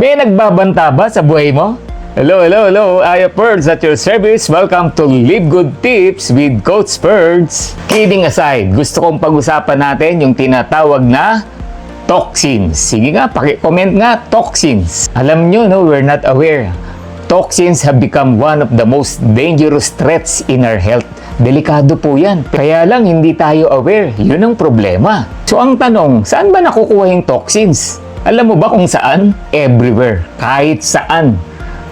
May nagbabanta ba sa buhay mo? Hello, hello, hello. Aya Perds at your service. Welcome to Live Good Tips with Coach Perds. Kidding aside, gusto kong pag-usapan natin yung tinatawag na toxins. Sige nga, paki-comment nga, toxins. Alam nyo, no, we're not aware. Toxins have become one of the most dangerous threats in our health. Delikado po yan. Kaya lang hindi tayo aware. Yun ang problema. So ang tanong, saan ba nakukuha yung toxins? Alam mo ba kung saan? Everywhere. Kahit saan.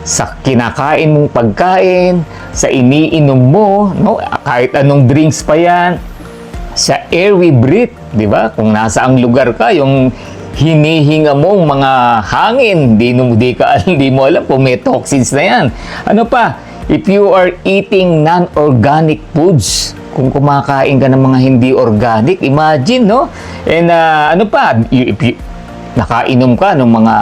Sa kinakain mong pagkain, sa iniinom mo, no? Kahit anong drinks pa yan, sa air we breathe, di ba? Kung nasa ang lugar ka, yung hinihinga mong mga hangin, di mo alam kung may toxins na yan. Ano pa? If you are eating non-organic foods, kung kumakain ka ng mga hindi organic, imagine, no? And ano pa? Nakainom ka ng mga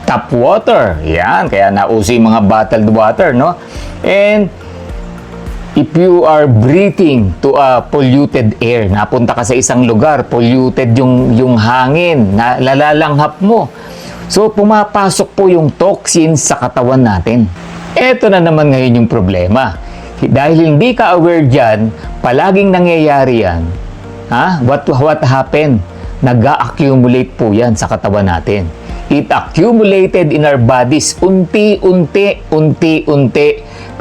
tap water. Yan, kaya nauso yung mga bottled water, no? And if you are breathing to a polluted air, napunta ka sa isang lugar, polluted yung hangin, nalalanghap mo. So, pumapasok po yung toxins sa katawan natin. Eto na naman ngayon yung problema. Dahil hindi ka aware dyan, palaging nangyayari yan. What happened? Nag-accumulate po yan sa katawan natin. It accumulated in our bodies unti-unti.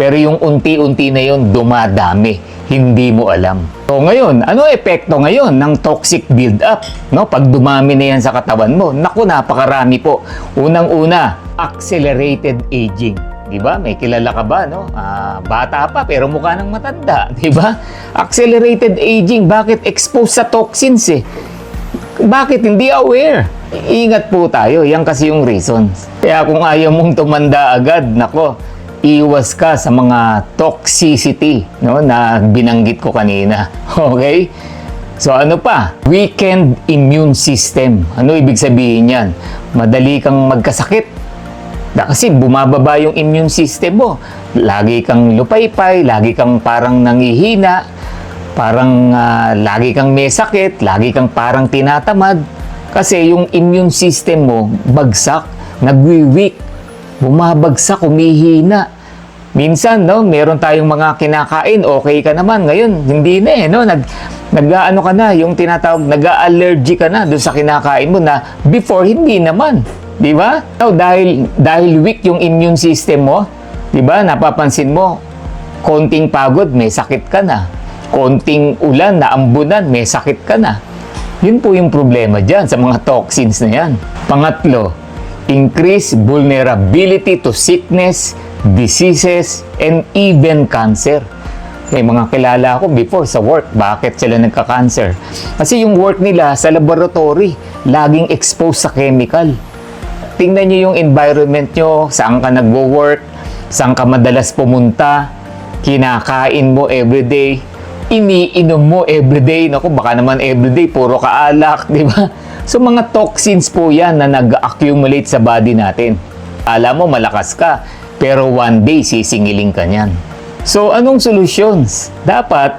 Pero yung unti-unti na yun, dumadami. Hindi mo alam. So ngayon, ano epekto ngayon ng toxic build-up? No? Pag dumami na yan sa katawan mo, naku, napakarami po. Unang-una, accelerated aging. Diba? May kilala ka ba, no? Bata pa pero mukha ng matanda, diba? Accelerated aging, bakit? Exposed sa toxins eh. Bakit hindi aware? Ingat po tayo. Yan kasi yung reasons. Kaya kung ayaw mong tumanda agad, nako, iwas ka sa mga toxicity, no, na binanggit ko kanina. Okay? So ano pa? Weakened immune system. Ano ibig sabihin yan? Madali kang magkasakit. Kasi bumababa yung immune system mo. Lagi kang lupaypay, lagi kang parang nangihina, parang lagi kang may sakit, lagi kang parang tinatamad. Kasi yung immune system mo, bagsak, nagwi-weak, bumabagsak, humihina. Minsan, no, meron tayong mga kinakain, okay ka naman. Ngayon, hindi na eh, no? Nag-ano ka na, yung tinatawag, nag-allergy ka na doon sa kinakain mo na before, hindi naman. Di ba? No, dahil weak yung immune system mo, di ba, napapansin mo, konting pagod, may sakit ka na. Konting ulan na ambunan, may sakit ka na. Yun po yung problema dyan sa mga toxins na yan. Pangatlo, increase vulnerability to sickness, diseases, and even cancer. May mga kilala ako before sa work, bakit sila nagka-cancer? Kasi yung work nila sa laboratory, laging exposed sa chemical. Tingnan nyo yung environment nyo, saan ka nagwo-work, saan ka madalas pumunta, kinakain mo everyday, iniinom mo everyday. Naku, baka naman everyday, puro kaalak, di ba? So, mga toxins po yan na nag-accumulate sa body natin. Alam mo, malakas ka, pero one day, sisingiling ka niyan. So, anong solutions? Dapat,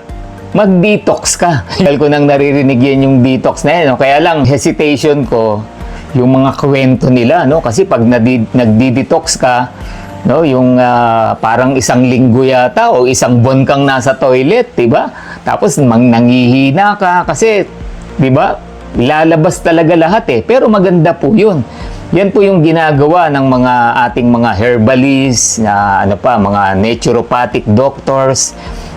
mag-detox ka. Dahil ko nang naririnig yan yung detox na yan. No? Kaya lang, hesitation ko, yung mga kwento nila, no? Kasi pag nagdi-detox ka, no, yung parang isang linggo yata o isang buwan kang nasa toilet, 'di ba? Tapos nangihina ka kasi 'di ba? Lalabas talaga lahat eh. Pero maganda po 'yun. Yan po yung ginagawa ng mga ating mga herbalists, na mga naturopathic doctors.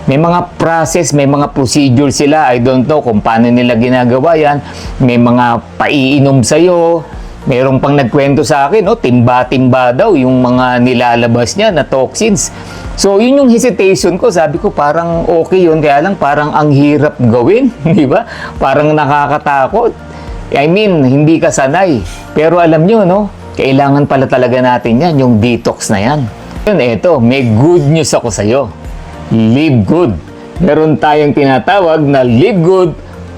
May mga process, may mga procedure sila. I don't know kung paano nila ginagawa yan. May mga paiinom sa'yo. Mayroong pang nagkwento sa akin, timba-timba daw yung mga nilalabas niya na toxins. So, yun yung hesitation ko. Sabi ko, parang okay yun. Kaya lang, parang ang hirap gawin. Di ba? Parang nakakatakot. I mean, hindi ka sanay. Pero alam nyo, no? Kailangan pala talaga natin yan, yung detox na yan. Yun, eto, may good news ako sa'yo. Live Good. Meron tayong tinatawag na Live Good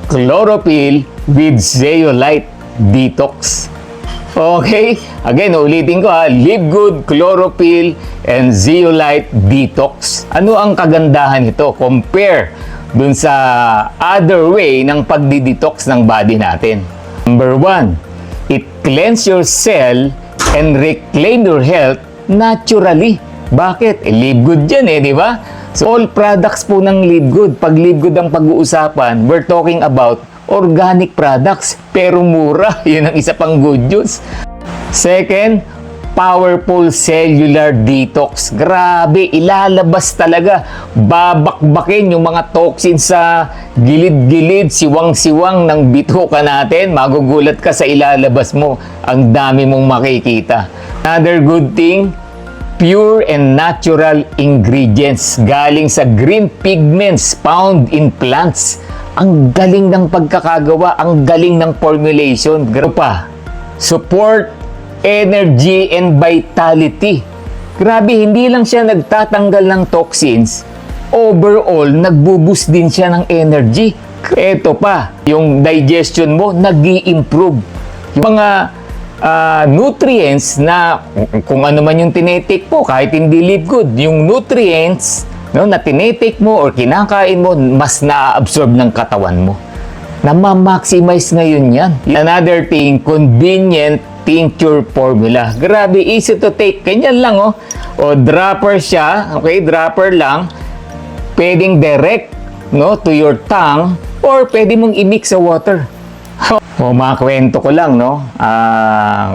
Chlorophyll with Zeolite Detox. Okay? Again, ulitin ko ha. Live Good Chlorophyll and Zeolite Detox. Ano ang kagandahan nito? Compare dun sa other way ng pagdi-detox ng body natin. Number 1, it cleanses your cell and reclaim your health naturally. Bakit? Live Good yan di ba? So, all products po ng Live Good. Pag Live Good ang pag-uusapan, we're talking about organic products, pero mura. Yun ang isa pang good news. Second, powerful cellular detox. Grabe, ilalabas talaga. Babakbakin yung mga toxins sa gilid-gilid, siwang-siwang ng bituka natin. Magugulat ka sa ilalabas mo. Ang dami mong makikita. Another good thing, pure and natural ingredients galing sa green pigments found in plants. Ang galing ng pagkakagawa, ang galing ng formulation. Grabe pa, support energy and vitality. Grabe, hindi lang siya nagtatanggal ng toxins. Overall, nagbo-boost din siya ng energy. Ito pa, yung digestion mo, nag-i-improve. Yung mga nutrients na kung ano man yung tinetake mo, kahit hindi Live Good, yung nutrients na tinetake mo or kinakain mo, mas na-absorb ng katawan mo. Na-maximize ngayon yan. Another thing, convenient tincture formula. Grabe, easy to take. Ganyan lang, O, dropper siya. Okay, dropper lang. Pwedeng direct, to your tongue or pwede mong i-mix sa water. O, mga kwento ko lang,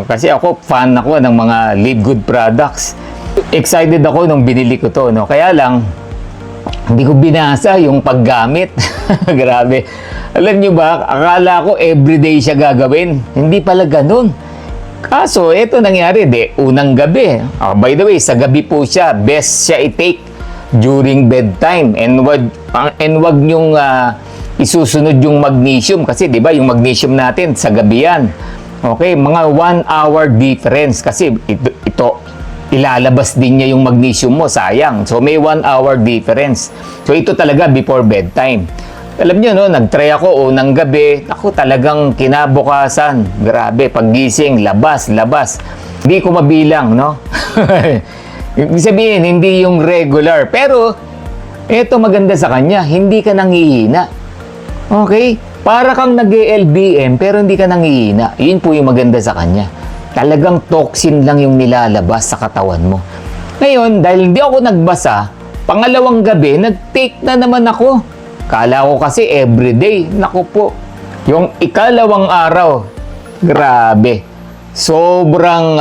kasi ako, fan ako ng mga Live Good products. Excited ako nung binili ko to, Kaya lang, hindi ko binasa yung paggamit. Grabe. Alam nyo ba, akala ko everyday siya gagawin. Hindi pala ganun. Kaso, ito nangyari, unang gabi. By the way, sa gabi po siya, best siya i-take during bedtime. And wag nyong isusunod yung magnesium. Kasi, di ba, yung magnesium natin, sa gabi yan. Okay, mga 1 hour difference. Kasi, ito ilalabas din niya yung magnesium mo, sayang. So, may 1 hour difference. So, ito talaga before bedtime. Alam niyo, nag-try ako unang gabi. Ako talagang kinabukasan. Grabe, paggising, labas. Hindi ko mabilang, Ibig sabihin, hindi yung regular. Pero, eto maganda sa kanya, hindi ka nangihina. Okay? Para kang nag-LBM, pero hindi ka nangihina. Yun po yung maganda sa kanya. Talagang toxin lang yung nilalabas sa katawan mo. Ngayon, dahil hindi ako nagbasa, pangalawang gabi, nag-take na naman ako. Kala ko kasi everyday. Naku po. Yung ikalawang araw, grabe. Sobrang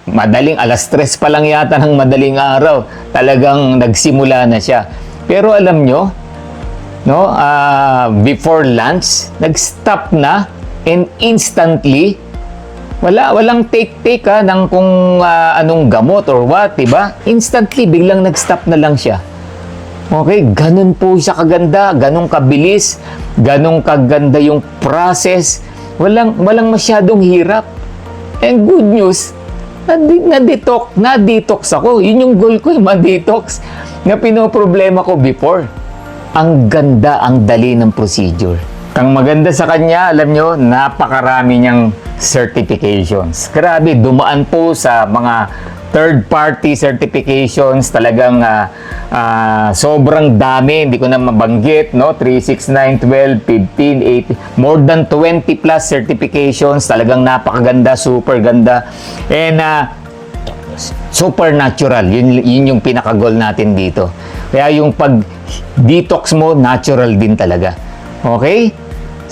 madaling, 3:00 pa lang yata ng madaling araw. Talagang nagsimula na siya. Pero alam nyo, before lunch, nag-stop na and instantly, walang take ng kung anong gamot or what, diba? Instantly, biglang nag-stop na lang siya. Okay, ganun po siya kaganda, ganun kabilis, ganun kaganda yung process. Walang masyadong hirap. And good news, na-detox ako. Yun yung goal ko, ma-detox. Na pinoproblema ko before. Ang ganda, ang dali ng procedure. Ang maganda sa kanya, alam nyo, napakarami niyang certifications. Grabe, dumaan po sa mga third-party certifications, talagang sobrang dami, hindi ko na mabanggit, 3, 6, 9, 12, 15, 18, more than 20 plus certifications, talagang napakaganda, super ganda, and super natural, yun yung pinaka-goal natin dito. Kaya yung pag-detox mo, natural din talaga. Okay?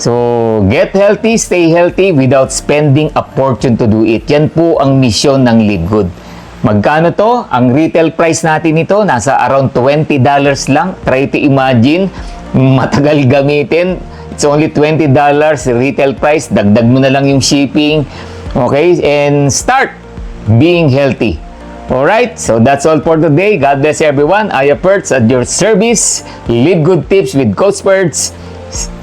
So, get healthy, stay healthy without spending a fortune to do it. Yan po ang misyon ng Live Good. Magkano to? Ang retail price natin ito, nasa around $20 lang. Try to imagine, matagal gamitin. It's only $20 retail price. Dagdag mo na lang yung shipping. Okay? And start being healthy. Alright? So, that's all for today. God bless everyone. Aya Perts at your service. Live Good Tips with Coach Perts.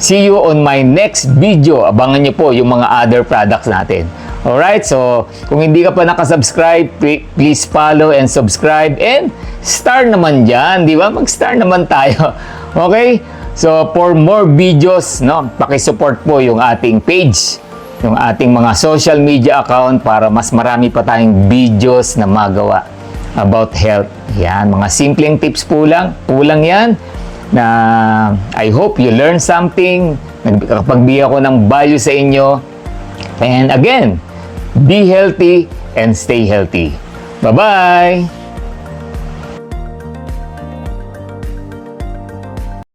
See you on my next video. Abangan nyo po yung mga other products natin. Alright, so kung hindi ka pa nakasubscribe, please follow and subscribe and star naman dyan, di ba? Mag-star naman tayo. Okay? So for more videos, pakisupport po yung ating page, yung ating mga social media account para mas marami pa tayong videos na magawa about health. Yan, mga simpleng tips po lang yan na I hope you learn something, nagpagbigay ako ng value sa inyo. And again, be healthy and stay healthy. Bye-bye!